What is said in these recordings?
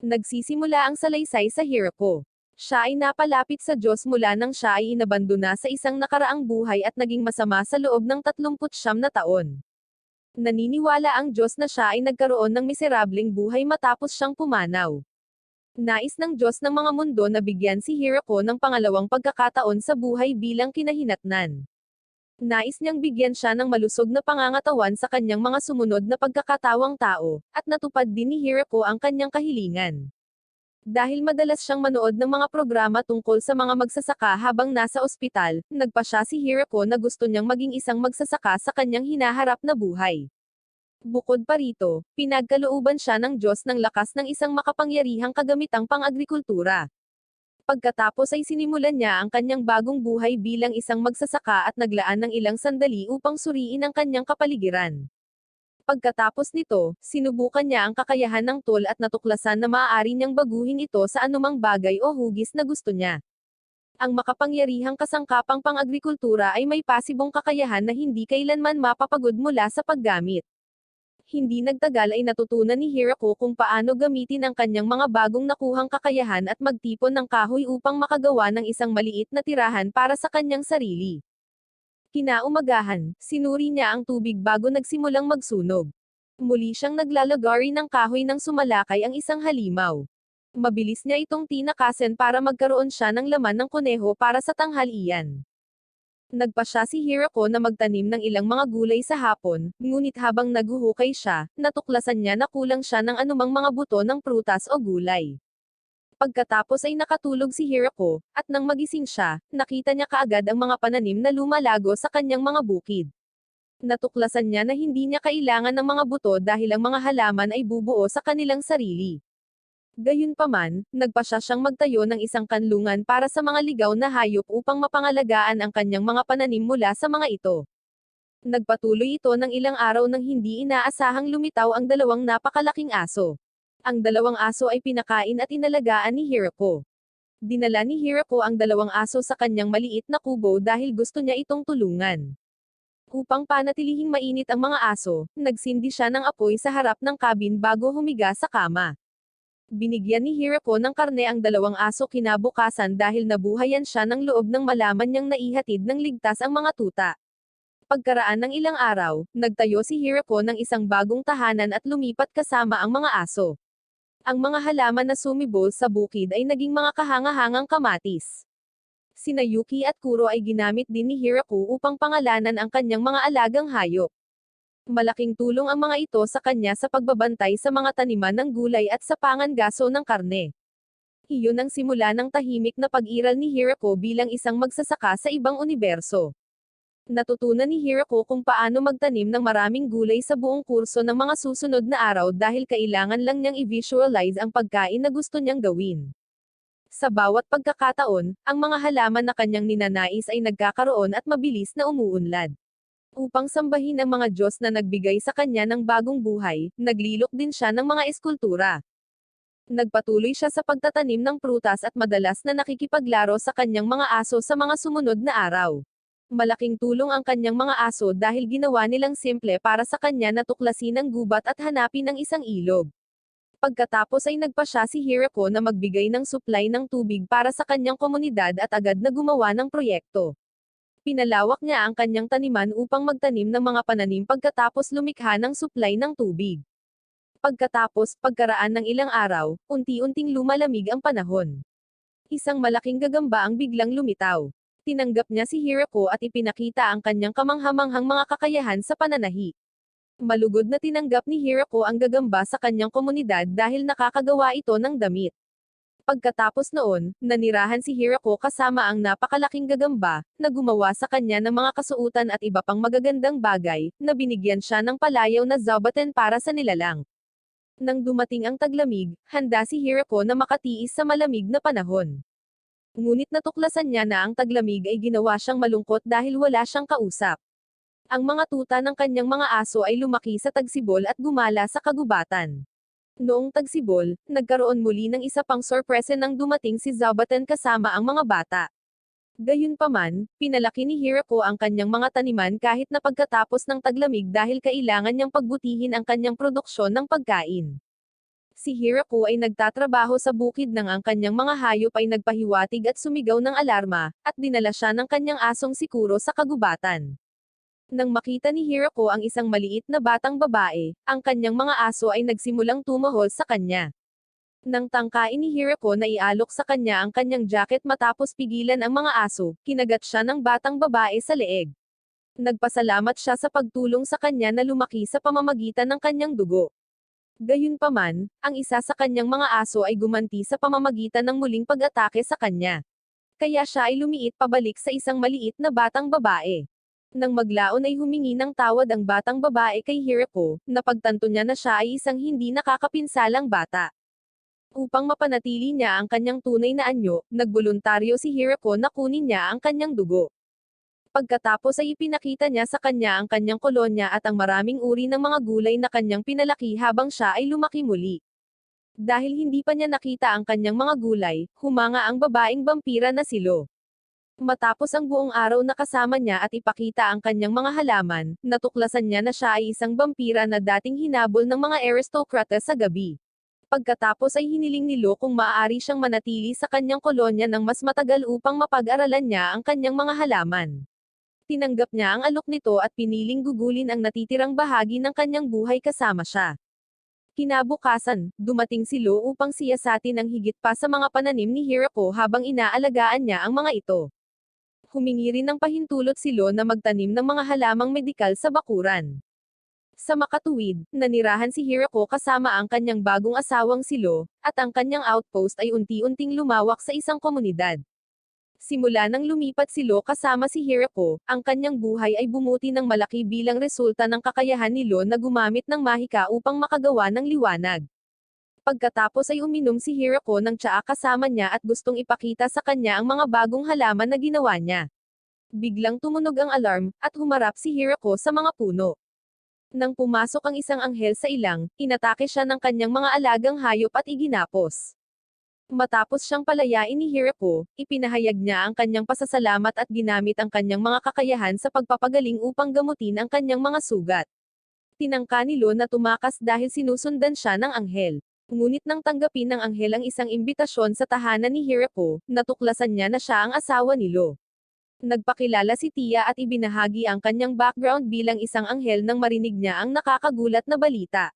Nagsisimula ang salaysay sa Hiroko. Siya ay napalapit sa Diyos mula nang siya ay inabandona sa isang nakaraang buhay at naging masama sa loob ng 39 na taon. Naniniwala ang Diyos na siya ay nagkaroon ng miserableng buhay matapos siyang pumanaw. Nais ng Diyos ng mga mundo na bigyan si Hiroko ng pangalawang pagkakataon sa buhay bilang kinahinatnan. Nais niyang bigyan siya ng malusog na pangangatawan sa kanyang mga sumunod na pagkakatawang tao, at natupad din ni Hiroko ang kanyang kahilingan. Dahil madalas siyang manood ng mga programa tungkol sa mga magsasaka habang nasa ospital, nagpa siya si Hiroko na gusto niyang maging isang magsasaka sa kanyang hinaharap na buhay. Bukod pa rito, pinagkalooban siya ng Diyos ng lakas ng isang makapangyarihang kagamitang pang-agrikultura. Pagkatapos ay sinimulan niya ang kanyang bagong buhay bilang isang magsasaka at naglaan ng ilang sandali upang suriin ang kanyang kapaligiran. Pagkatapos nito, sinubukan niya ang kakayahan ng tool at natuklasan na maaari niyang baguhin ito sa anumang bagay o hugis na gusto niya. Ang makapangyarihang kasangkapang pang-agrikultura ay may pasibong kakayahan na hindi kailanman mapapagod mula sa paggamit. Hindi nagtagal ay natutunan ni Hiroko kung paano gamitin ang kanyang mga bagong nakuhang kakayahan at magtipon ng kahoy upang makagawa ng isang maliit na tirahan para sa kanyang sarili. Kinaumagahan, sinuri niya ang tubig bago nagsimulang magsunog. Muli siyang naglalagari ng kahoy nang sumalakay ang isang halimaw. Mabilis niya itong tinakasan para magkaroon siya ng laman ng kuneho para sa tanghalian. Nagpa siya si Hiroko na magtanim ng ilang mga gulay sa hapon, ngunit habang naghuhukay siya, natuklasan niya na kulang siya ng anumang mga buto ng prutas o gulay. Pagkatapos ay nakatulog si Hiroko, at nang magising siya, nakita niya kaagad ang mga pananim na lumalago sa kanyang mga bukid. Natuklasan niya na hindi niya kailangan ng mga buto dahil ang mga halaman ay bubuo sa kanilang sarili. Gayunpaman, nagpa siya siyang magtayo ng isang kanlungan para sa mga ligaw na hayop upang mapangalagaan ang kanyang mga pananim mula sa mga ito. Nagpatuloy ito ng ilang araw nang hindi inaasahang lumitaw ang dalawang napakalaking aso. Ang dalawang aso ay pinakain at inalagaan ni Hiroko. Dinala ni Hiroko ang dalawang aso sa kanyang maliit na kubo dahil gusto niya itong tulungan. Upang panatilihing mainit ang mga aso, nagsindi siya ng apoy sa harap ng kabin bago humiga sa kama. Binigyan ni Hiroko ng karne ang dalawang aso kinabukasan dahil nabuhayan siya ng loob ng malaman niyang naihatid ng ligtas ang mga tuta. Pagkaraan ng ilang araw, nagtayo si Hiroko ng isang bagong tahanan at lumipat kasama ang mga aso. Ang mga halaman na sumibol sa bukid ay naging mga kahangahangang kamatis. Sina Yuki at Kuro ay ginamit din ni Hiroko upang pangalanan ang kanyang mga alagang hayop. Malaking tulong ang mga ito sa kanya sa pagbabantay sa mga taniman ng gulay at sa pangangaso ng karne. Iyon ang simula ng tahimik na pag-iral ni Hiroko bilang isang magsasaka sa ibang universo. Natutunan ni Hiroko kung paano magtanim ng maraming gulay sa buong kurso ng mga susunod na araw dahil kailangan lang niyang i-visualize ang pagkain na gusto niyang gawin. Sa bawat pagkakataon, ang mga halaman na kanyang ninanais ay nagkakaroon at mabilis na umuunlad. Upang sambahin ang mga Diyos na nagbigay sa kanya ng bagong buhay, naglilok din siya ng mga eskultura. Nagpatuloy siya sa pagtatanim ng prutas at madalas na nakikipaglaro sa kanyang mga aso sa mga sumunod na araw. Malaking tulong ang kanyang mga aso dahil ginawa nilang simple para sa kanya na tuklasin ang gubat at hanapin ang isang ilog. Pagkatapos ay nagpa siya si Hiroko na magbigay ng supply ng tubig para sa kanyang komunidad at agad na gumawa ng proyekto. Pinalawak niya ang kanyang taniman upang magtanim ng mga pananim pagkatapos lumikha ng supply ng tubig. Pagkaraan ng ilang araw, unti-unting lumalamig ang panahon. Isang malaking gagamba ang biglang lumitaw. Tinanggap niya si Hiroko at ipinakita ang kanyang kamanghamanghang mga kakayahan sa pananahi. Malugod na tinanggap ni Hiroko ang gagamba sa kanyang komunidad dahil nakakagawa ito ng damit. Pagkatapos noon, nanirahan si Hiroko kasama ang napakalaking gagamba, na gumawa sa kanya ng mga kasuutan at iba pang magagandang bagay, na binigyan siya ng palayaw na zabaten para sa nilalang. Nang dumating ang taglamig, handa si Hiroko na makatiis sa malamig na panahon. Ngunit natuklasan niya na ang taglamig ay ginawa siyang malungkot dahil wala siyang kausap. Ang mga tuta ng kanyang mga aso ay lumaki sa tagsibol at gumala sa kagubatan. Noong tagsibol, nagkaroon muli ng isa pang sorpresa nang dumating si Zabaten kasama ang mga bata. Gayunpaman, pinalaki ni Hiroko ang kanyang mga taniman kahit na pagkatapos ng taglamig dahil kailangan niyang pagbutihin ang kanyang produksyon ng pagkain. Si Hirako ay nagtatrabaho sa bukid nang ang kanyang mga hayop ay nagpahiwatig at sumigaw ng alarma, at dinala siya ng kanyang asong si Kuro sa kagubatan. Nang makita ni Hirako ang isang maliit na batang babae, ang kanyang mga aso ay nagsimulang tumahol sa kanya. Nang tangkain ni Hirako na ialok sa kanya ang kanyang jacket matapos pigilan ang mga aso, kinagat siya ng batang babae sa leeg. Nagpasalamat siya sa pagtulong sa kanya na lumaki sa pamamagitan ng kanyang dugo. Gayunpaman, ang isa sa kanyang mga aso ay gumanti sa pamamagitan ng muling pag-atake sa kanya. Kaya siya ay lumiit pabalik sa isang maliit na batang babae. Nang maglaon ay humingi ng tawad ang batang babae kay Hirako, napagtanto niya na siya ay isang hindi nakakapinsalang bata. Upang mapanatili niya ang kanyang tunay na anyo, nagboluntaryo si Hirako na kunin niya ang kanyang dugo. Pagkatapos ay ipinakita niya sa kanya ang kanyang kolonya at ang maraming uri ng mga gulay na kanyang pinalaki habang siya ay lumaki muli. Dahil hindi pa niya nakita ang kanyang mga gulay, humanga ang babaeng vampira na si Lo. Matapos ang buong araw na kasama niya at ipakita ang kanyang mga halaman, natuklasan niya na siya ay isang vampira na dating hinabol ng mga aristokrata sa gabi. Pagkatapos ay hiniling ni Lo kung maaari siyang manatili sa kanyang kolonya ng mas matagal upang mapag-aralan niya ang kanyang mga halaman. Tinanggap niya ang alok nito at piniling gugulin ang natitirang bahagi ng kanyang buhay kasama siya. Kinabukasan, dumating si Lo upang siyasatin ang higit pa sa mga pananim ni Hirako habang inaalagaan niya ang mga ito. Humingi rin ng pahintulot si Lo na magtanim ng mga halamang medikal sa bakuran. Sa makatuwid, nanirahan si Hirako kasama ang kanyang bagong asawang si Lo, at ang kanyang outpost ay unti-unting lumawak sa isang komunidad. Simula nang lumipat si Lo kasama si Hirako, ang kanyang buhay ay bumuti ng malaki bilang resulta ng kakayahan ni Lo na gumamit ng mahika upang makagawa ng liwanag. Pagkatapos ay uminom si Hirako ng tsaa kasama niya at gustong ipakita sa kanya ang mga bagong halaman na ginawa niya. Biglang tumunog ang alarm, at humarap si Hirako sa mga puno. Nang pumasok ang isang anghel sa ilang, inatake siya ng kanyang mga alagang hayop at iginapos. Matapos siyang palayain ni Hirako, ipinahayag niya ang kanyang pasasalamat at ginamit ang kanyang mga kakayahan sa pagpapagaling upang gamutin ang kanyang mga sugat. Tinangka ni Lo na tumakas dahil sinusundan siya ng anghel. Ngunit nang tanggapin ng anghel ang isang imbitasyon sa tahanan ni Hirako, natuklasan niya na siya ang asawa ni Lo. Nagpakilala si Tia at ibinahagi ang kanyang background bilang isang anghel nang marinig niya ang nakakagulat na balita.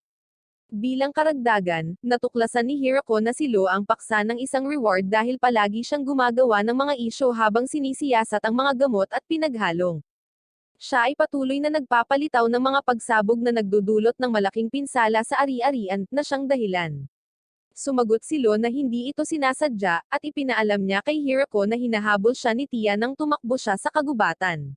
Bilang karagdagan, natuklasan ni Hirako na si Lo ang paksa ng isang reward dahil palagi siyang gumagawa ng mga isyo habang sinisiyasat ang mga gamot at pinaghalong. Siya ay patuloy na nagpapalitaw ng mga pagsabog na nagdudulot ng malaking pinsala sa ari-arian, na siyang dahilan. Sumagot si Lo na hindi ito sinasadya, at ipinaalam niya kay Hirako na hinahabol siya ni Tia nang tumakbo siya sa kagubatan.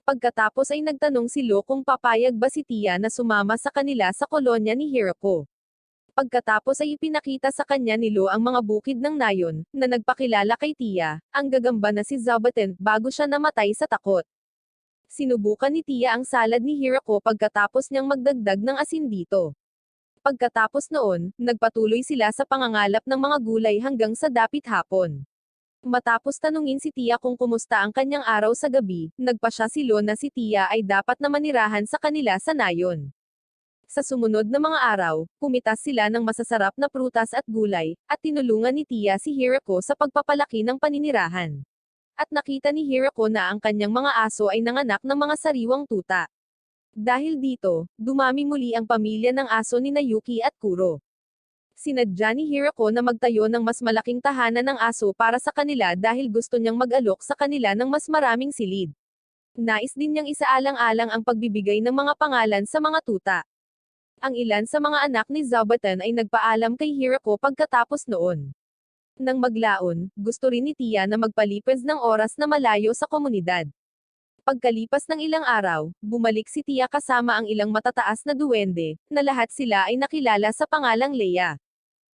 Pagkatapos ay nagtanong si Lo kung papayag ba si Tia na sumama sa kanila sa kolonya ni Hirako. Pagkatapos ay ipinakita sa kanya ni Lo ang mga bukid ng nayon, na nagpakilala kay Tia, ang gagamba na si Zabaten, bago siya namatay sa takot. Sinubukan ni Tia ang salad ni Hirako pagkatapos niyang magdagdag ng asin dito. Pagkatapos noon, nagpatuloy sila sa pangangalap ng mga gulay hanggang sa dapit hapon. Matapos tanungin si Tia kung kumusta ang kanyang araw sa gabi, nagpasya si Lo na si Tia ay dapat na manirahan sa kanila sa nayon. Sa sumunod na mga araw, pumitas sila ng masasarap na prutas at gulay, at tinulungan ni Tia si Hirako sa pagpapalaki ng paninirahan. At nakita ni Hirako na ang kanyang mga aso ay nanganak ng mga sariwang tuta. Dahil dito, dumami muli ang pamilya ng aso ni Yuki at Kuro. Sinadya ni Hirako na magtayo ng mas malaking tahanan ng aso para sa kanila dahil gusto niyang mag-alok sa kanila ng mas maraming silid. Nais din niyang isaalang-alang ang pagbibigay ng mga pangalan sa mga tuta. Ang ilan sa mga anak ni Zabuton ay nagpaalam kay Hirako pagkatapos noon. Nang maglaon, gusto rin ni Tia na magpalipas ng oras na malayo sa komunidad. Pagkalipas ng ilang araw, bumalik si Tia kasama ang ilang matataas na duwende, na lahat sila ay nakilala sa pangalang Leia.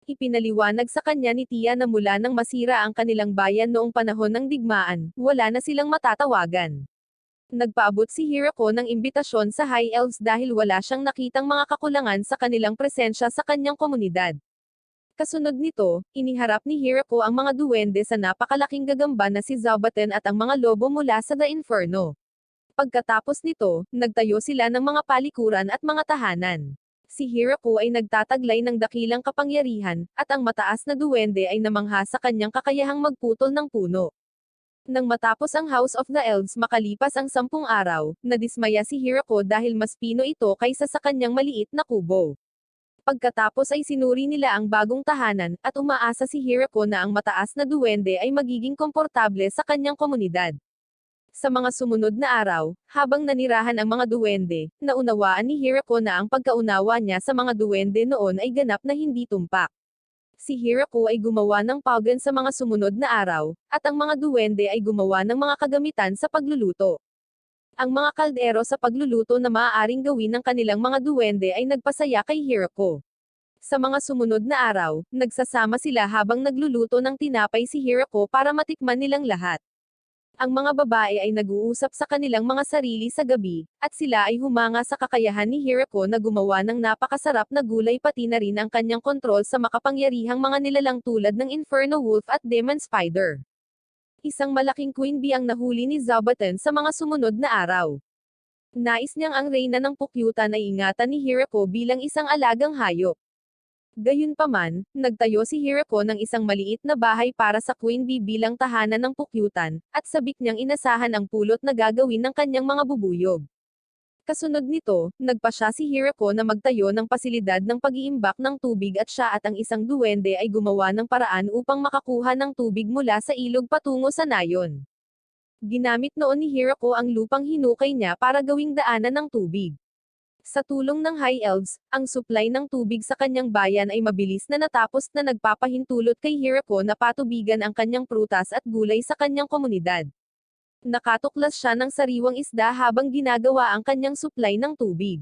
Ipinaliwanag sa kanya ni Tia na mula nang masira ang kanilang bayan noong panahon ng digmaan, wala na silang matatawagan. Nagpaabot si Hirako ng imbitasyon sa High Elves dahil wala siyang nakitang mga kakulangan sa kanilang presensya sa kanyang komunidad. Kasunod nito, iniharap ni Hirako ang mga duwende sa napakalaking gagamba na si Zabuton at ang mga lobo mula sa The Inferno. Pagkatapos nito, nagtayo sila ng mga palikuran at mga tahanan. Si Hirako ay nagtataglay ng dakilang kapangyarihan, at ang mataas na duwende ay namangha sa kanyang kakayahang magputol ng puno. Nang matapos ang House of the Elves makalipas ang 10 araw, nadismaya si Hirako dahil mas pino ito kaysa sa kanyang maliit na kubo. Pagkatapos ay sinuri nila ang bagong tahanan, at umaasa si Hirako na ang mataas na duwende ay magiging komportable sa kanyang komunidad. Sa mga sumunod na araw, habang nanirahan ang mga duwende, naunawaan ni Hirako na ang pagkaunawa niya sa mga duwende noon ay ganap na hindi tumpak. Si Hirako ay gumawa ng paugan sa mga sumunod na araw, at ang mga duwende ay gumawa ng mga kagamitan sa pagluluto. Ang mga kaldero sa pagluluto na maaaring gawin ng kanilang mga duwende ay nagpasaya kay Hirako. Sa mga sumunod na araw, nagsasama sila habang nagluluto ng tinapay si Hirako para matikman nilang lahat. Ang mga babae ay nag-uusap sa kanilang mga sarili sa gabi, at sila ay humanga sa kakayahan ni Hirako na gumawa ng napakasarap na gulay pati na rin ang kanyang kontrol sa makapangyarihang mga nilalang tulad ng Inferno Wolf at Demon Spider. Isang malaking queen bee ang nahuli ni Zabuton sa mga sumunod na araw. Nais niyang ang reyna ng pukyutan ay ingatan ni Hirako bilang isang alagang hayop. Gayunpaman, nagtayo si Hirako ng isang maliit na bahay para sa queen bee bilang tahanan ng pukyutan, at sabik niyang inasahan ang pulot na gagawin ng kanyang mga bubuyog. Kasunod nito, nagpasya si Hirako na magtayo ng pasilidad ng pag-iimbak ng tubig at siya at ang isang duwende ay gumawa ng paraan upang makakuha ng tubig mula sa ilog patungo sa nayon. Ginamit noon ni Hirako ang lupang hinukay niya para gawing daanan ng tubig. Sa tulong ng High Elves, ang supply ng tubig sa kanyang bayan ay mabilis na natapos na nagpapahintulot kay Hirako na patubigan ang kanyang prutas at gulay sa kanyang komunidad. Nakatuklas siya ng sariwang isda habang ginagawa ang kanyang supply ng tubig.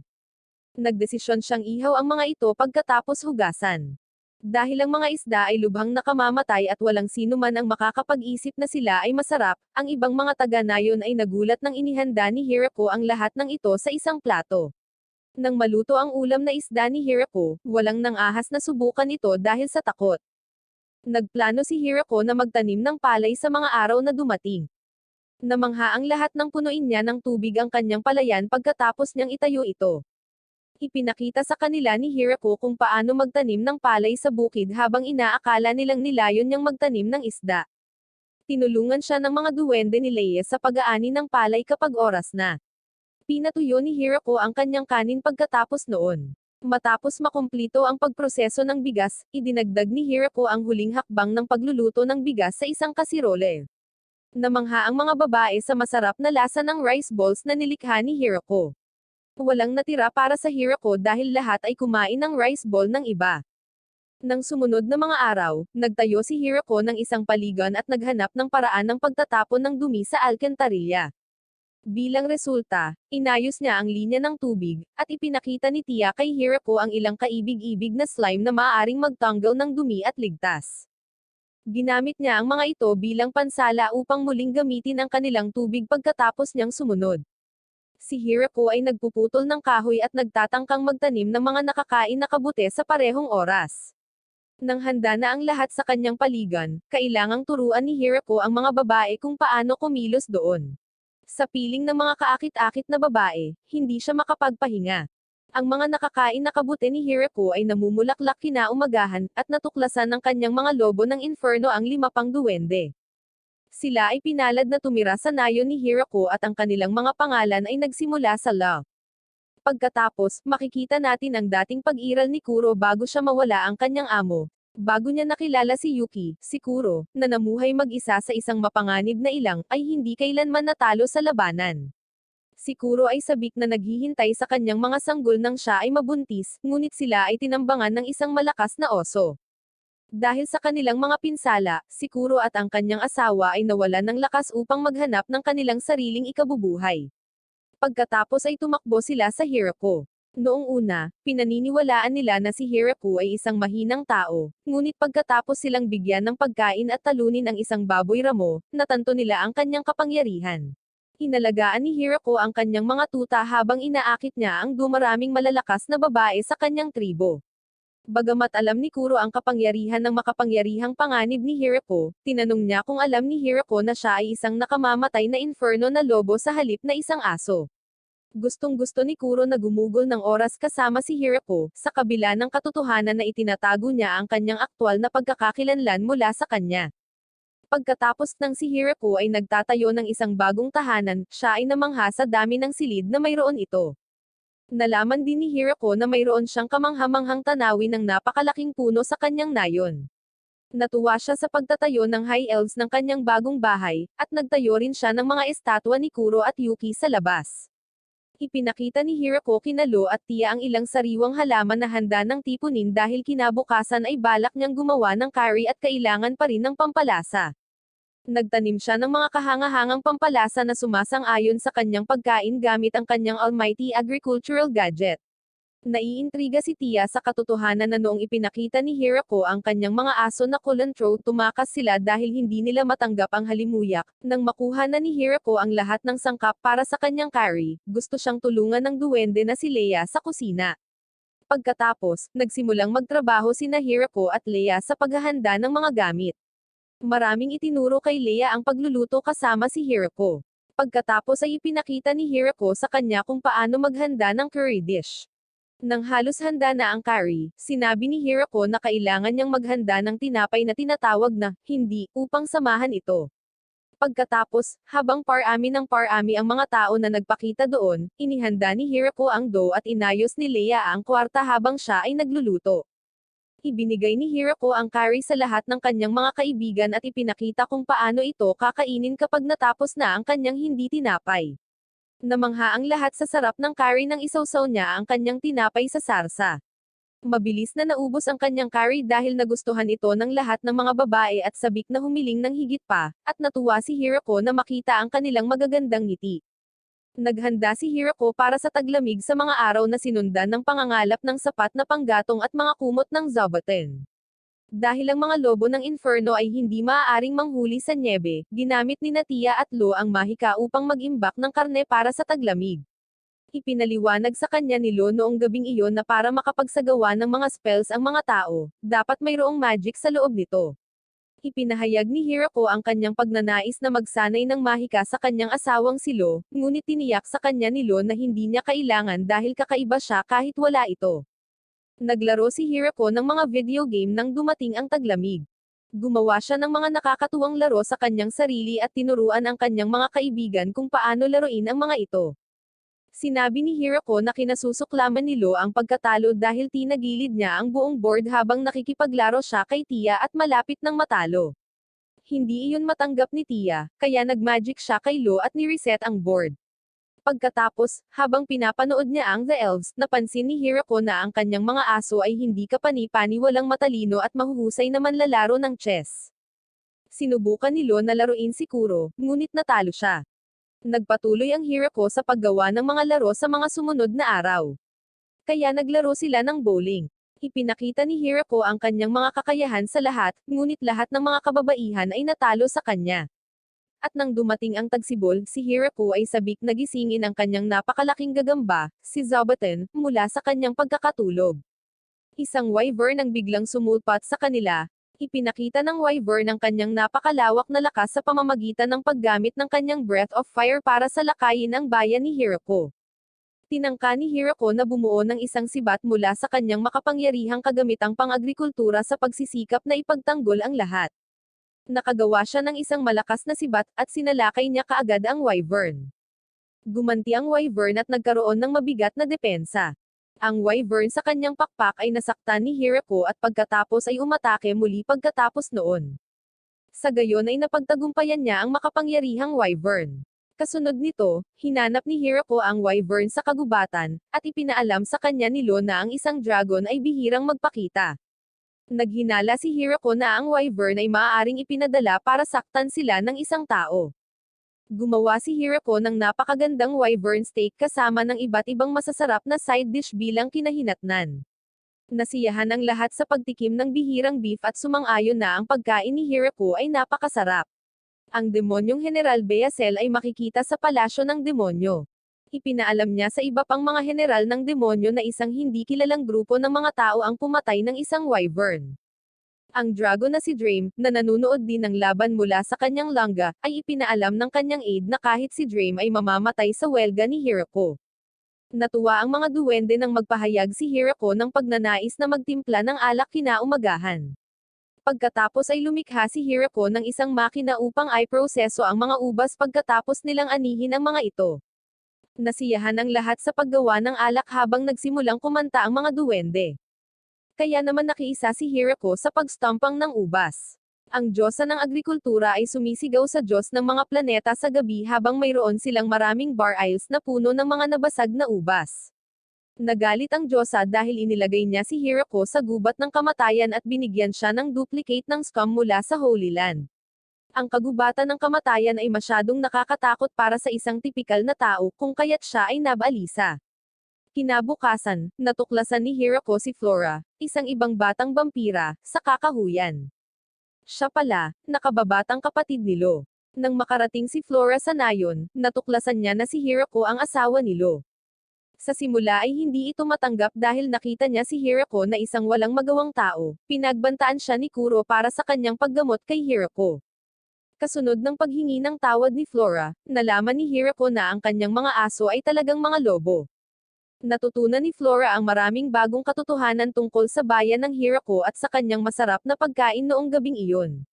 Nagdesisyon siyang ihaw ang mga ito pagkatapos hugasan. Dahil ang mga isda ay lubhang nakamamatay at walang sino man ang makakapag-isip na sila ay masarap, ang ibang mga taga-nayon ay nagulat nang inihanda ni Hirako ang lahat ng ito sa isang plato. Nang maluto ang ulam na isda ni Hirako, walang nang-ahas na subukan ito dahil sa takot. Nagplano si Hirako na magtanim ng palay sa mga araw na dumating. Namangha ang lahat ng punuin niya ng tubig ang kanyang palayan pagkatapos niyang itayo ito. Ipinakita sa kanila ni Hirako kung paano magtanim ng palay sa bukid habang inaakala nilang nilayon niyang magtanim ng isda. Tinulungan siya ng mga duwende ni Leia sa pag-aani ng palay kapag oras na. Pinatuyo ni Hirako ang kanyang kanin pagkatapos noon. Matapos makumplito ang pagproseso ng bigas, idinagdag ni Hirako ang huling hakbang ng pagluluto ng bigas sa isang kasirole. Namangha ang mga babae sa masarap na lasa ng rice balls na nilikha ni Hirako. Walang natira para sa Hirako dahil lahat ay kumain ng rice ball ng iba. Nang sumunod na mga araw, nagtayo si Hirako ng isang paligan at naghanap ng paraan ng pagtatapon ng dumi sa alkantarilla. Bilang resulta, inayos niya ang linya ng tubig, at ipinakita ni Tia kay Hirako ang ilang kaibig-ibig na slime na maaaring magtanggal ng dumi at ligtas. Ginamit niya ang mga ito bilang pansala upang muling gamitin ang kanilang tubig pagkatapos niyang sumunod. Si Hirako ay nagpuputol ng kahoy at nagtatangkang magtanim ng mga nakakain na kabute sa parehong oras. Nang handa na ang lahat sa kanyang paligan, kailangang turuan ni Hirako ang mga babae kung paano kumilos doon. Sa piling ng mga kaakit-akit na babae, hindi siya makapagpahinga. Ang mga nakakain na kabute ni Hirako ay namumulaklak kinaumagahan, at natuklasan ng kanyang mga lobo ng inferno ang 5 pang duwende. Sila ay pinalad na tumira sa nayon ni Hirako at ang kanilang mga pangalan ay nagsimula sa La. Pagkatapos, makikita natin ang dating pag-iral ni Kuro bago siya mawala ang kanyang amo. Bago niya nakilala si Yuki, si Kuro, na namuhay mag-isa sa isang mapanganib na ilang, ay hindi kailanman natalo sa labanan. Si Kuro ay sabik na naghihintay sa kanyang mga sanggol nang siya ay mabuntis, ngunit sila ay tinambangan ng isang malakas na oso. Dahil sa kanilang mga pinsala, si Kuro at ang kanyang asawa ay nawalan ng lakas upang maghanap ng kanilang sariling ikabubuhay. Pagkatapos ay tumakbo sila sa Hirako. Noong una, pinaniniwalaan nila na si Hirako ay isang mahinang tao, ngunit pagkatapos silang bigyan ng pagkain at talunin ang isang baboy ramo, natanto nila ang kanyang kapangyarihan. Inalagaan ni Hirako ang kanyang mga tuta habang inaakit niya ang dumaraming malalakas na babae sa kanyang tribo. Bagamat alam ni Kuro ang kapangyarihan ng makapangyarihang panganib ni Hirako, tinanong niya kung alam ni Hirako na siya ay isang nakamamatay na inferno na lobo sa halip na isang aso. Gustong-gusto ni Kuro na gumugol ng oras kasama si Hirako, sa kabila ng katotohanan na itinatago niya ang kanyang aktwal na pagkakakilanlan mula sa kanya. Pagkatapos ng si Hirako ay nagtatayo ng isang bagong tahanan, siya ay namangha sa dami ng silid na mayroon ito. Nalaman din ni Hirako na mayroon siyang kamanghamanghang tanawin ng napakalaking puno sa kanyang nayon. Natuwa siya sa pagtatayo ng High Elves ng kanyang bagong bahay, at nagtayo rin siya ng mga estatwa ni Kuro at Yuki sa labas. Ipinakita ni Hirako kina Lo at Tia ang ilang sariwang halaman na handa ng tipunin dahil kinabukasan ay balak niyang gumawa ng curry at kailangan pa rin ng pampalasa. Nagtanim siya ng mga kahangahangang pampalasa na sumasang-ayon sa kanyang pagkain gamit ang kanyang almighty agricultural gadget. Naiintriga si Tia sa katotohanan na noong ipinakita ni Hirako ang kanyang mga aso na kulantro, tumakas sila dahil hindi nila matanggap ang halimuyak. Nang makuha na ni Hirako ang lahat ng sangkap para sa kanyang curry, gusto siyang tulungan ng duwende na si Leia sa kusina. Pagkatapos, nagsimulang magtrabaho sina Hirako at Leia sa paghahanda ng mga gamit. Maraming itinuro kay Leia ang pagluluto kasama si Hirako. Pagkatapos ay ipinakita ni Hirako sa kanya kung paano maghanda ng curry dish. Nang halos handa na ang curry, sinabi ni Hirako na kailangan niyang maghanda ng tinapay na tinatawag na hindi upang samahan ito. Pagkatapos, habang parami ng parami ang mga tao na nagpakita doon, inihanda ni Hirako ang dough at inayos ni Leia ang kwarta habang siya ay nagluluto. Ibinigay ni Hirako ang curry sa lahat ng kanyang mga kaibigan at ipinakita kung paano ito kakainin kapag natapos na ang kanyang hindi tinapay. Namangha ang lahat sa sarap ng curry nang isawsaw niya ang kanyang tinapay sa sarsa. Mabilis na naubos ang kanyang curry dahil nagustuhan ito ng lahat ng mga babae at sabik na humiling ng higit pa, at natuwa si Hirako na makita ang kanilang magagandang ngiti. Naghanda si Hirako para sa taglamig sa mga araw na sinundan ng pangangalap ng sapat na panggatong at mga kumot ng Zabuton. Dahil ang mga lobo ng Inferno ay hindi maaaring manghuli sa nyebe, ginamit ni Tia at Lo ang mahika upang mag-imbak ng karne para sa taglamig. Ipinaliwanag sa kanya ni Lo noong gabing iyon na para makapagsagawa ng mga spells ang mga tao, dapat mayroong magic sa loob nito. Ipinahayag ni Hirako ang kanyang pagnanais na magsanay ng mahika sa kanyang asawang si Lo, ngunit tiniyak sa kanya ni Lo na hindi niya kailangan dahil kakaiba siya kahit wala ito. Naglaro si Hirako ng mga video game nang dumating ang taglamig. Gumawa siya ng mga nakakatuwang laro sa kanyang sarili at tinuruan ang kanyang mga kaibigan kung paano laruin ang mga ito. Sinabi ni Hirako na kinasusuklaman ni Lo ang pagkatalo dahil tinagilid niya ang buong board habang nakikipaglaro siya kay Tia at malapit ng matalo. Hindi iyon matanggap ni Tia, kaya nagmagic siya kay Lo at ni-reset ang board. Pagkatapos, habang pinapanood niya ang The Elves, napansin ni Hirako na ang kanyang mga aso ay hindi kapani-paniwalang matalino at mahuhusay na manlalaro ng chess. Sinubukan ni Lo na laruin si Kuro, ngunit natalo siya. Nagpatuloy ang Hirako sa paggawa ng mga laro sa mga sumunod na araw. Kaya naglaro sila ng bowling. Ipinakita ni Hirako ang kanyang mga kakayahan sa lahat, ngunit lahat ng mga kababaihan ay natalo sa kanya. At nang dumating ang tagsibol, si Hirako ay sabik na gisingin ang kanyang napakalaking gagamba, si Zabuton, mula sa kanyang pagkakatulog. Isang wyvern ang biglang sumulpat sa kanila. Ipinakita ng wyvern ang kanyang napakalawak na lakas sa pamamagitan ng paggamit ng kanyang breath of fire para salakayin ang bayan ni Hirako. Tinangka ni Hirako na bumuo ng isang sibat mula sa kanyang makapangyarihang kagamitang pang-agrikultura sa pagsisikap na ipagtanggol ang lahat. Nakagawa siya ng isang malakas na sibat, at sinalakay niya kaagad ang wyvern. Gumanti ang wyvern at nagkaroon ng mabigat na depensa. Ang wyvern sa kanyang pakpak ay nasaktan ni Hirako at pagkatapos ay umatake muli pagkatapos noon. Sa gayon ay napagtagumpayan niya ang makapangyarihang wyvern. Kasunod nito, hinanap ni Hirako ang wyvern sa kagubatan, at ipinaalam sa kanya ni Lo na ang isang dragon ay bihirang magpakita. Naghinala si Hirako na ang wyvern ay maaaring ipinadala para saktan sila ng isang tao. Gumawa si Hirako ng napakagandang wyvern steak kasama ng iba't ibang masasarap na side dish bilang kinahinatnan. Nasiyahan ang lahat sa pagtikim ng bihirang beef at sumang-ayon na ang pagkain ni Hirako ay napakasarap. Ang demonyong General Beazel ay makikita sa palasyo ng demonyo. Ipinaalam niya sa iba pang mga general ng demonyo na isang hindi kilalang grupo ng mga tao ang pumatay ng isang wyvern. Ang dragon na si Drame, na nanunood din ng laban mula sa kanyang langga, ay ipinaalam ng kanyang aide na kahit si Drame ay mamamatay sa welga ni Hirako. Natuwa ang mga duwende nang magpahayag si Hirako ng pagnanais na magtimpla ng alak kinaumagahan. Pagkatapos ay lumikha si Hirako ng isang makina upang i-proseso ang mga ubas pagkatapos nilang anihin ang mga ito. Nasiyahan ang lahat sa paggawa ng alak habang nagsimulang kumanta ang mga duwende. Kaya naman nakiisa si Hirako sa pagstampang ng ubas. Ang diyosa ng agrikultura ay sumisigaw sa Diyos ng mga planeta sa gabi habang mayroon silang maraming bar aisles na puno ng mga nabasag na ubas. Nagalit ang diyosa dahil inilagay niya si Hirako sa gubat ng kamatayan at binigyan siya ng duplicate ng scum mula sa Holy Land. Ang kagubatan ng kamatayan ay masyadong nakakatakot para sa isang tipikal na tao, kung kaya't siya ay nabalisa. Kinabukasan, natuklasan ni Hirako si Flora, isang ibang batang vampira, sa kakahuyan. Siya pala, nakababatang kapatid ni Lo. Nang makarating si Flora sa nayon, natuklasan niya na si Hirako ang asawa ni Lo. Sa simula ay hindi ito matanggap dahil nakita niya si Hirako na isang walang magawang tao. Pinagbantaan siya ni Kuro para sa kanyang paggamot kay Hirako. Kasunod ng paghingi ng tawad ni Flora, nalaman ni Hirako na ang kanyang mga aso ay talagang mga lobo. Natutunan ni Flora ang maraming bagong katotohanan tungkol sa bayan ng Hirako at sa kanyang masarap na pagkain noong gabing iyon.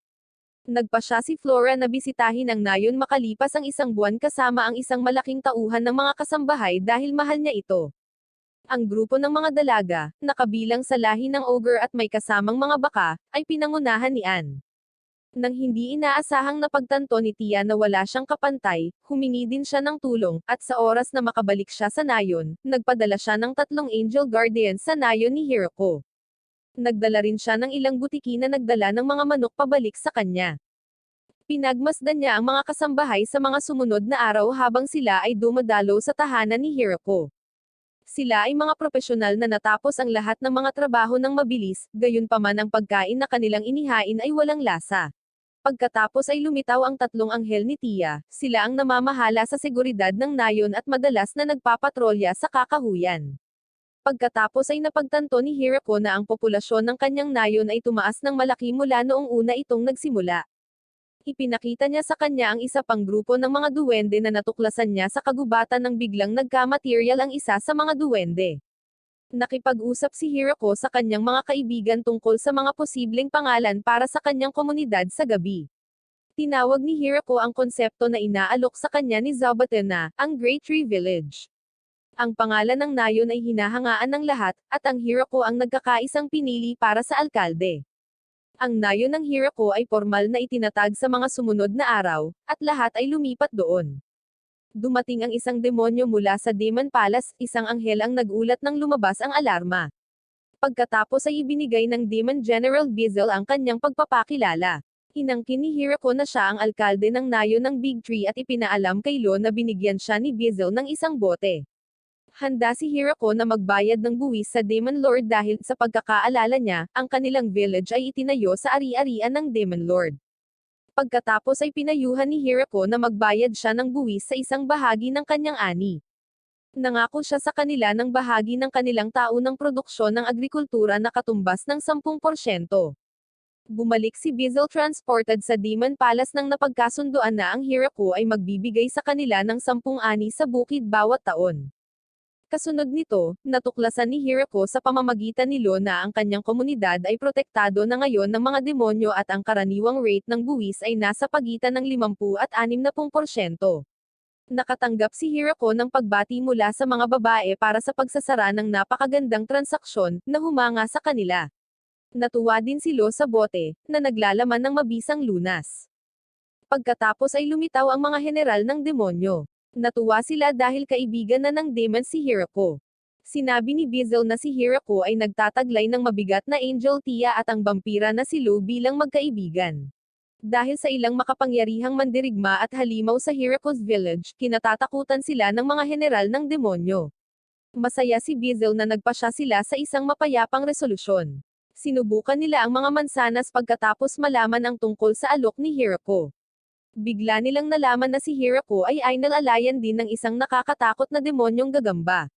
Nagpasya si Flora na bisitahin ang nayon makalipas ang isang buwan kasama ang isang malaking tauhan ng mga kasambahay dahil mahal niya ito. Ang grupo ng mga dalaga, na kabilang sa lahi ng ogre at may kasamang mga baka, ay pinangunahan ni Anne. Nang hindi inaasahang napagtanto ni Tia na wala siyang kapantay, humingi din siya ng tulong, at sa oras na makabalik siya sa nayon, nagpadala siya ng 3 angel guardians sa nayon ni Hirako. Nagdala rin siya ng ilang butiki na nagdala ng mga manok pabalik sa kanya. Pinagmasdan niya ang mga kasambahay sa mga sumunod na araw habang sila ay dumadalo sa tahanan ni Hirako. Sila ay mga propesyonal na natapos ang lahat ng mga trabaho ng mabilis, gayunpaman ang pagkain na kanilang inihain ay walang lasa. Pagkatapos ay lumitaw ang 3 anghel ni Tia, sila ang namamahala sa seguridad ng nayon at madalas na nagpapatrolya sa kakahuyan. Pagkatapos ay napagtanto ni Hirako na ang populasyon ng kanyang nayon ay tumaas ng malaki mula noong una itong nagsimula. Ipinakita niya sa kanya ang isa pang grupo ng mga duwende na natuklasan niya sa kagubatan ng biglang nagka-material ang isa sa mga duwende. Nakipag-usap si Hirako sa kanyang mga kaibigan tungkol sa mga posibleng pangalan para sa kanyang komunidad sa gabi. Tinawag ni Hirako ang konsepto na inaalok sa kanya ni Zaubatern na, ang Great Tree Village. Ang pangalan ng nayon ay hinahangaan ng lahat, at ang Hirako ang nagkakaisang pinili para sa alkalde. Ang nayon ng Hirako ay formal na itinatag sa mga sumunod na araw, at lahat ay lumipat doon. Dumating ang isang demonyo mula sa Demon Palace, isang anghel ang nagulat nang lumabas ang alarma. Pagkatapos ay ibinigay ng Demon General Bizel ang kanyang pagpapakilala. Inangkin ni Hirako na siya ang alkalde ng nayon ng Big Tree at ipinaalam kay Lo na binigyan siya ni Bizel ng isang bote. Handa si Hirako na magbayad ng buwis sa Demon Lord dahil sa pagkakaalala niya, ang kanilang village ay itinayo sa ari-arian ng Demon Lord. Pagkatapos ay pinayuhan ni Hirako na magbayad siya ng buwis sa isang bahagi ng kanyang ani. Nangako siya sa kanila ng bahagi ng kanilang taunang produksyon ng agrikultura na katumbas ng 10%. Bumalik si Bizel transported sa Demon Palace nang napagkasunduan na ang Hirako ay magbibigay sa kanila ng 10 ani sa bukid bawat taon. Kasunod nito, natuklasan ni Hirako sa pamamagitan ni Lo na ang kanyang komunidad ay protektado na ngayon ng mga demonyo at ang karaniwang rate ng buwis ay nasa pagitan ng 50 at 60%. Nakatanggap si Hirako ng pagbati mula sa mga babae para sa pagsasara ng napakagandang transaksyon, na humanga sa kanila. Natuwa din si Lo sa bote, na naglalaman ng mabisang lunas. Pagkatapos ay lumitaw ang mga general ng demonyo. Natuwa sila dahil kaibigan na ng demon si Hirako. Sinabi ni Bizel na si Hirako ay nagtataglay ng mabigat na angel Tia at ang vampira na si Lo bilang magkaibigan. Dahil sa ilang makapangyarihang mandirigma at halimaw sa Hirako's village, kinatatakutan sila ng mga general ng demonyo. Masaya si Bizel na nagpasya sila sa isang mapayapang resolusyon. Sinubukan nila ang mga mansanas pagkatapos malaman ang tungkol sa alok ni Hirako. Bigla nilang nalaman na si Hirako ay inalalayan din ng isang nakakatakot na demonyong gagamba.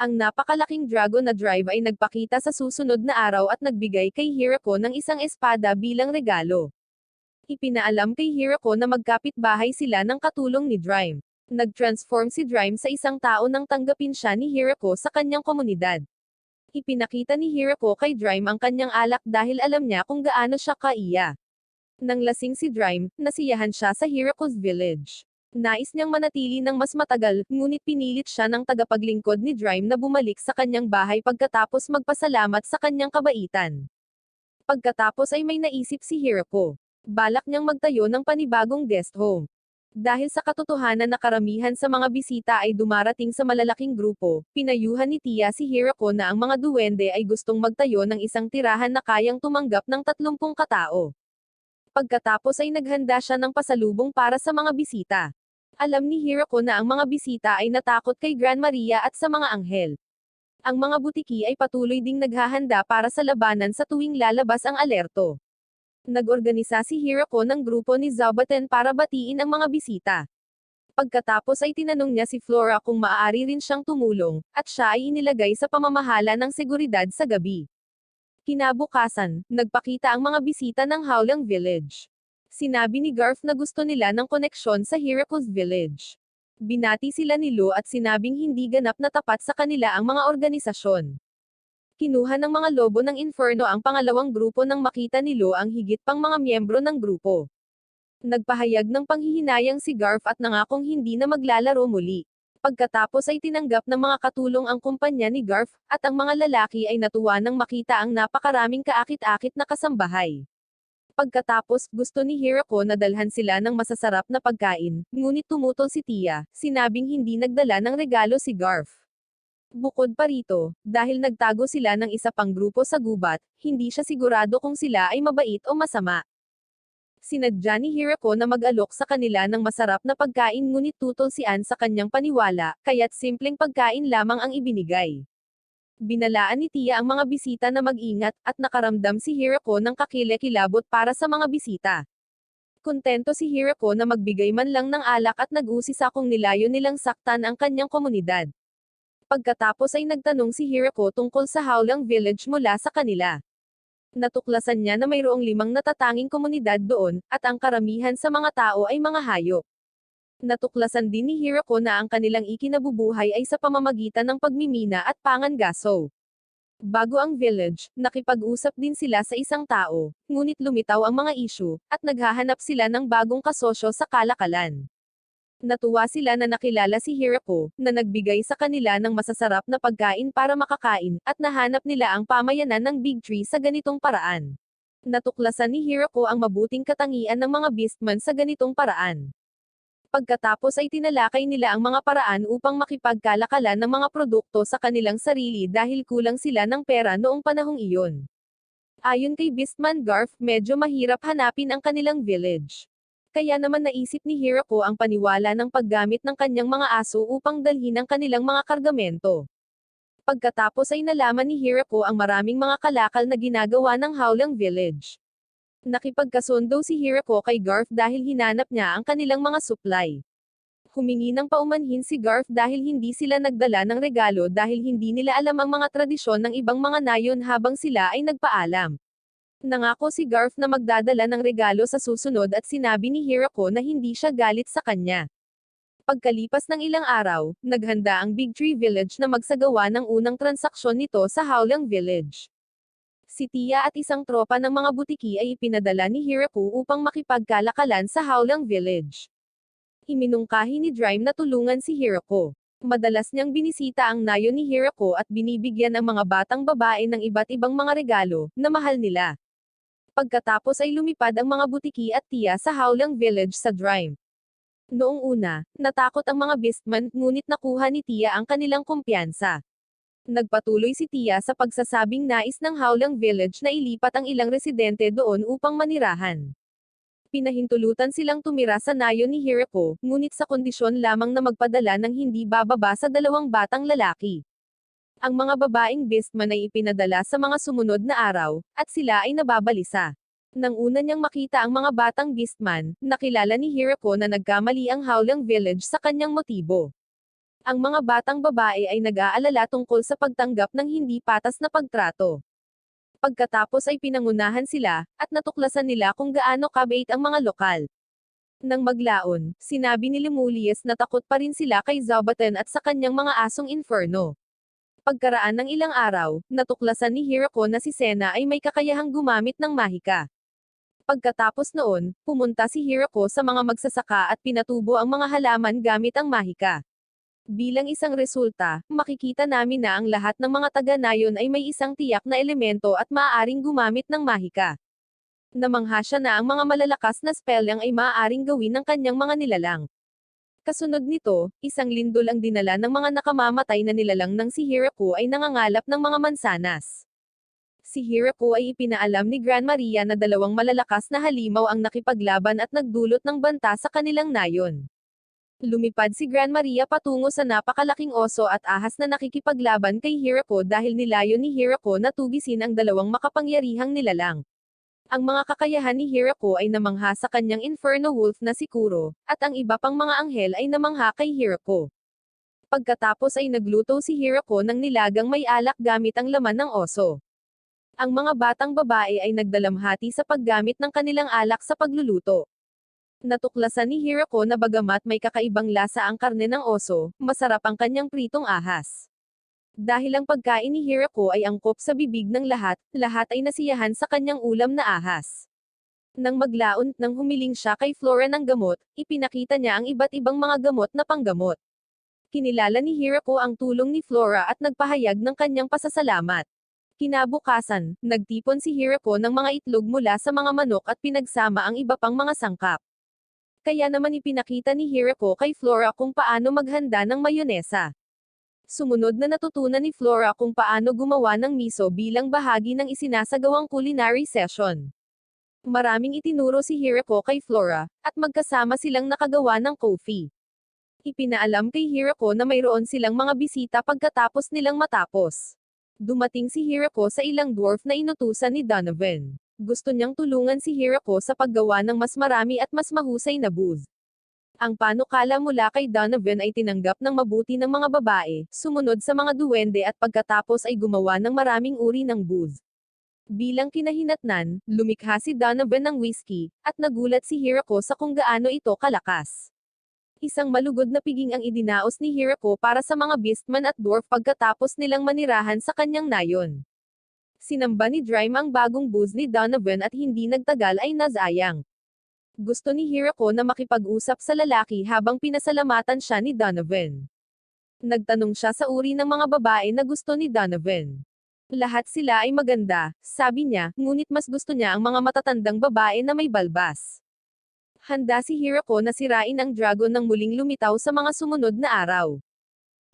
Ang napakalaking dragon na drive ay nagpakita sa susunod na araw at nagbigay kay Hirako ng isang espada bilang regalo. Ipinaalam kay Hirako na magkapit-bahay sila ng katulong ni Drive. Nag-transform si Drime sa isang tao nang tanggapin siya ni Hirako sa kanyang komunidad. Ipinakita ni Hirako kay Drime ang kanyang alak dahil alam niya kung gaano siya kaiya. Nang lasing si Drime, nasiyahan siya sa Hirako's village. Nais niyang manatili ng mas matagal, ngunit pinilit siya ng tagapaglingkod ni Drime na bumalik sa kanyang bahay pagkatapos magpasalamat sa kanyang kabaitan. Pagkatapos ay may naisip si Hirako. Balak niyang magtayo ng panibagong guest home. Dahil sa katotohanan na karamihan sa mga bisita ay dumarating sa malalaking grupo, pinayuhan ni Tia si Hirako na ang mga duwende ay gustong magtayo ng isang tirahan na kayang tumanggap ng 30 katao. Pagkatapos ay naghanda siya ng pasalubong para sa mga bisita. Alam ni Hirako na ang mga bisita ay natakot kay Gran Maria at sa mga anghel. Ang mga butiki ay patuloy ding naghahanda para sa labanan sa tuwing lalabas ang alerto. Nag-organisa si Hirako ng grupo ni Zabaten para batiin ang mga bisita. Pagkatapos ay tinanong niya si Flora kung maaari rin siyang tumulong, at siya ay inilagay sa pamamahala ng seguridad sa gabi. Kinabukasan, nagpakita ang mga bisita ng Howlang Village. Sinabi ni Garf na gusto nila ng koneksyon sa Hirako's Village. Binati sila ni Lo at sinabing hindi ganap na tapat sa kanila ang mga organisasyon. Kinuha ng mga lobo ng Inferno ang pangalawang grupo nang makita ni Lo ang higit pang mga miyembro ng grupo. Nagpahayag ng panghihinayang si Garf at nangakong hindi na maglalaro muli. Pagkatapos ay tinanggap ng mga katulong ang kumpanya ni Garf, at ang mga lalaki ay natuwa nang makita ang napakaraming kaakit-akit na kasambahay. Pagkatapos, gusto ni Hirako na dalhan sila ng masasarap na pagkain, ngunit tumutol si Tia, sinabing hindi nagdala ng regalo si Garf. Bukod pa rito, dahil nagtago sila ng isa pang grupo sa gubat, hindi siya sigurado kung sila ay mabait o masama. Sinadya ni Hirako na mag-alok sa kanila ng masarap na pagkain ngunit tutol si Ann sa kanyang paniwala, kaya't simpleng pagkain lamang ang ibinigay. Binalaan ni Tia ang mga bisita na mag-ingat, at nakaramdam si Hirako ng kakilekilabot para sa mga bisita. Kontento si Hirako na magbigay man lang ng alak at nag-usisa kung nilayo nilang saktan ang kanyang komunidad. Pagkatapos ay nagtanong si Hirako tungkol sa Howlang Village mula sa kanila. Natuklasan niya na mayroong 5 natatanging komunidad doon, at ang karamihan sa mga tao ay mga hayop. Natuklasan din ni Hirako na ang kanilang ikinabubuhay ay sa pamamagitan ng pagmimina at pangangaso. Bago ang village, nakipag-usap din sila sa isang tao, ngunit lumitaw ang mga issue, at naghahanap sila ng bagong kasosyo sa kalakalan. Natuwa sila na nakilala si Hirako, na nagbigay sa kanila ng masasarap na pagkain para makakain, at nahanap nila ang pamayanan ng Big Tree sa ganitong paraan. Natuklasan ni Hirako ang mabuting katangian ng mga beastman sa ganitong paraan. Pagkatapos ay tinalakay nila ang mga paraan upang makipagkalakalan ng mga produkto sa kanilang sarili dahil kulang sila ng pera noong panahong iyon. Ayon kay Beastman Garf, medyo mahirap hanapin ang kanilang village. Kaya naman naisip ni Hirako ang paniwala ng paggamit ng kanyang mga aso upang dalhin ang kanilang mga kargamento. Pagkatapos ay nalaman ni Hirako ang maraming mga kalakal na ginagawa ng Howlang Village. Nakipagkasundo si Hirako kay Garf dahil hinanap niya ang kanilang mga supply. Humingi ng paumanhin si Garf dahil hindi sila nagdala ng regalo dahil hindi nila alam ang mga tradisyon ng ibang mga nayon habang sila ay nagpaalam. Nangako si Garf na magdadala ng regalo sa susunod at sinabi ni Hirako na hindi siya galit sa kanya. Pagkalipas ng ilang araw, naghanda ang Big Tree Village na magsagawa ng unang transaksyon nito sa Howlang Village. Si Tia at isang tropa ng mga butiki ay ipinadala ni Hirako upang makipagkalakalan sa Howlang Village. Iminungkahi ni Drime na tulungan si Hirako. Madalas niyang binisita ang nayo ni Hirako at binibigyan ang mga batang babae ng iba't ibang mga regalo, na mahal nila. Pagkatapos ay lumipad ang mga butiki at Tia sa Howlang Village sa Drime. Noong una, natakot ang mga beastman, ngunit nakuha ni Tia ang kanilang kumpiyansa. Nagpatuloy si Tia sa pagsasabing nais ng Howlang Village na ilipat ang ilang residente doon upang manirahan. Pinahintulutan silang tumira sa nayo ni Hirako, ngunit sa kondisyon lamang na magpadala ng hindi bababa sa 2 batang lalaki. Ang mga babaeng beastman ay ipinadala sa mga sumunod na araw, at sila ay nababalisa. Nang una niyang makita ang mga batang beastman, nakilala ni Hirako na nagkamali ang Howlang Village sa kanyang motibo. Ang mga batang babae ay nag-aalala tungkol sa pagtanggap ng hindi patas na pagtrato. Pagkatapos ay pinangunahan sila, at natuklasan nila kung gaano kabait ang mga lokal. Nang maglaon, sinabi ni Lemulias na takot pa rin sila kay Zabuton at sa kanyang mga asong inferno. Pagkaraan ng ilang araw, natuklasan ni Hirako na si Senna ay may kakayahang gumamit ng mahika. Pagkatapos noon, pumunta si Hirako sa mga magsasaka at pinatubo ang mga halaman gamit ang mahika. Bilang isang resulta, makikita namin na ang lahat ng mga taga-nayon ay may isang tiyak na elemento at maaaring gumamit ng mahika. Namangha siya na ang mga malalakas na spelling ay maaaring gawin ng kanyang mga nilalang. Kasunod nito, isang lindol ang dinala ng mga nakamamatay na nilalang ng si Hirako ay nangangalap ng mga mansanas. Si Hirako ay ipinaalam ni Gran Maria na dalawang malalakas na halimaw ang nakipaglaban at nagdulot ng banta sa kanilang nayon. Lumipad si Gran Maria patungo sa napakalaking oso at ahas na nakikipaglaban kay Hirako dahil nilayo ni Hirako na tugisin ang dalawang makapangyarihang nilalang. Ang mga kakayahan ni Hirako ay namangha sa kanyang Inferno Wolf na si Kuro, at ang iba pang mga anghel ay namangha kay Hirako. Pagkatapos ay nagluto si Hirako ng nilagang may alak gamit ang laman ng oso. Ang mga batang babae ay nagdalamhati sa paggamit ng kanilang alak sa pagluluto. Natuklasan ni Hirako na bagamat may kakaibang lasa ang karne ng oso, masarap ang kanyang pritong ahas. Dahil ang pagkain ni Hirako ay angkop sa bibig ng lahat, lahat ay nasiyahan sa kanyang ulam na ahas. Nang maglaon, nang humiling siya kay Flora ng gamot, ipinakita niya ang iba't ibang mga gamot na panggamot. Kinilala ni Hirako ang tulong ni Flora at nagpahayag ng kanyang pasasalamat. Kinabukasan, nagtipon si Hirako ng mga itlog mula sa mga manok at pinagsama ang iba pang mga sangkap. Kaya naman ipinakita ni Hirako kay Flora kung paano maghanda ng mayonesa. Sumunod na natutunan ni Flora kung paano gumawa ng miso bilang bahagi ng isinasagawang culinary session. Maraming itinuro si Hirako kay Flora, at magkasama silang nakagawa ng coffee. Ipinaalam kay Hirako na mayroon silang mga bisita pagkatapos nilang matapos. Dumating si Hirako sa ilang dwarf na inutusan ni Donovan. Gusto niyang tulungan si Hirako sa paggawa ng mas marami at mas mahusay na booze. Ang panukala mula kay Donovan ay tinanggap ng mabuti ng mga babae, sumunod sa mga duwende at pagkatapos ay gumawa ng maraming uri ng booze. Bilang kinahinatnan, lumikha si Donovan ng whiskey, at nagulat si Hirako sa kung gaano ito kalakas. Isang malugod na piging ang idinaos ni Hirako para sa mga beastman at dwarf pagkatapos nilang manirahan sa kanyang nayon. Sinamba ni Dryme ang bagong booze ni Donovan at hindi nagtagal ay nasayang. Gusto ni Hirako na makipag-usap sa lalaki habang pinasalamatan siya ni Donovan. Nagtanong siya sa uri ng mga babae na gusto ni Donovan. Lahat sila ay maganda, sabi niya, ngunit mas gusto niya ang mga matatandang babae na may balbas. Handa si Hirako na sirain ang dragon nang muling lumitaw sa mga sumunod na araw.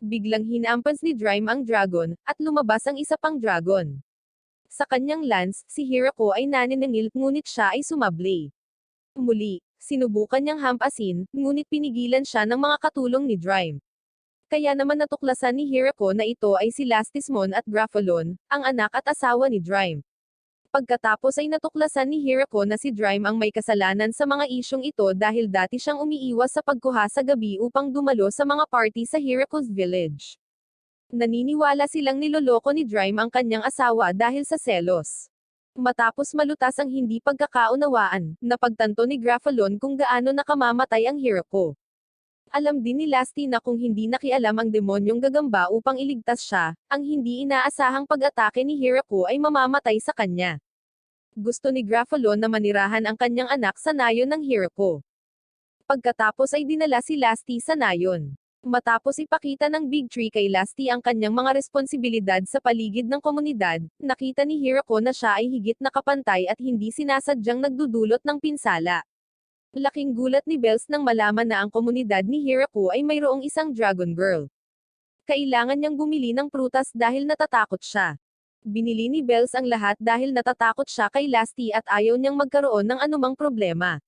Biglang hinampas ni Dryme ang dragon, at lumabas ang isa pang dragon. Sa kanyang lance, si Hirako ay naniningil, ngunit siya ay sumabli. Muli, sinubukan niyang hampasin, ngunit pinigilan siya ng mga katulong ni Dryme. Kaya naman natuklasan ni Hirako na ito ay si Lastismon at Grapholon, ang anak at asawa ni Dryme. Pagkatapos ay natuklasan ni Hirako na si Dryme ang may kasalanan sa mga isyong ito dahil dati siyang umiiwas sa pagkuha sa gabi upang dumalo sa mga party sa Hirako's village. Naniniwala silang niloloko ni Dryme ang kanyang asawa dahil sa selos. Matapos malutas ang hindi pagkakaunawaan, napagtanto ni Grapholon kung gaano nakamamatay ang Hirako. Alam din ni Lasty na kung hindi nakialam ang demonyong gagamba upang iligtas siya, ang hindi inaasahang pag-atake ni Hirako ay mamamatay sa kanya. Gusto ni Grapholon na manirahan ang kanyang anak sa nayon ng Hirako. Pagkatapos ay dinala si Lasty sa nayon. Matapos ipakita ng Big Tree kay Lasty ang kanyang mga responsibilidad sa paligid ng komunidad, nakita ni Hirako na siya ay higit na kapantay at hindi sinasadyang nagdudulot ng pinsala. Laking gulat ni Bells nang malaman na ang komunidad ni Hirako ay mayroong isang Dragon Girl. Kailangan niyang bumili ng prutas dahil natatakot siya. Binili ni Bells ang lahat dahil natatakot siya kay Lasty at ayaw niyang magkaroon ng anumang problema.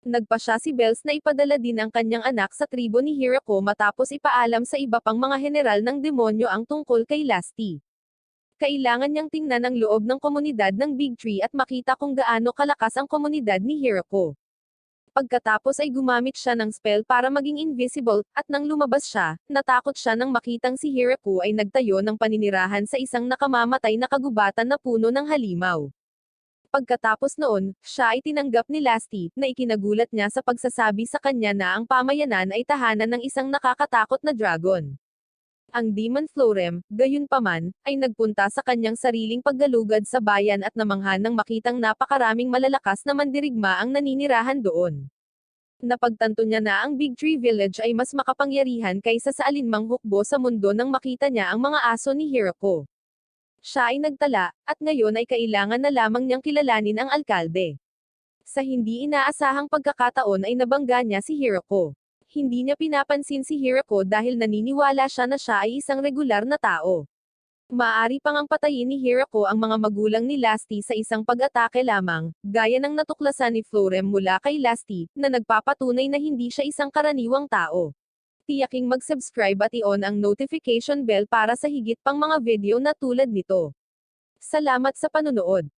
Nagpa siya si Bells na ipadala din ang kanyang anak sa tribo ni Hirako matapos ipaalam sa iba pang mga general ng demonyo ang tungkol kay Lasty. Kailangan niyang tingnan ang loob ng komunidad ng Big Tree at makita kung gaano kalakas ang komunidad ni Hirako. Pagkatapos ay gumamit siya ng spell para maging invisible, at nang lumabas siya, natakot siya nang makitang si Hirako ay nagtayo ng paninirahan sa isang nakamamatay na kagubatan na puno ng halimaw. Pagkatapos noon, siya ay tinanggap ni Lasty, na ikinagulat niya sa pagsasabi sa kanya na ang pamayanan ay tahanan ng isang nakakatakot na dragon. Ang Demon Florem, gayunpaman, ay nagpunta sa kanyang sariling paggalugad sa bayan at namangha nang makitang napakaraming malalakas na mandirigma ang naninirahan doon. Napagtanto niya na ang Big Tree Village ay mas makapangyarihan kaysa sa alinmang hukbo sa mundo nang makita niya ang mga aso ni Hiroko. Siya ay nagtala, at ngayon ay kailangan na lamang niyang kilalanin ang alkalde. Sa hindi inaasahang pagkakataon ay nabangga niya si Hiroko. Hindi niya pinapansin si Hiroko dahil naniniwala siya na siya ay isang regular na tao. Maaari pang ang patayin ni Hiroko ang mga magulang ni Lasty sa isang pag-atake lamang, gaya ng natuklasan ni Florem mula kay Lasty, na nagpapatunay na hindi siya isang karaniwang tao. Tiyaking mag-subscribe at i-on ang notification bell para sa higit pang mga video na tulad nito. Salamat sa panunood.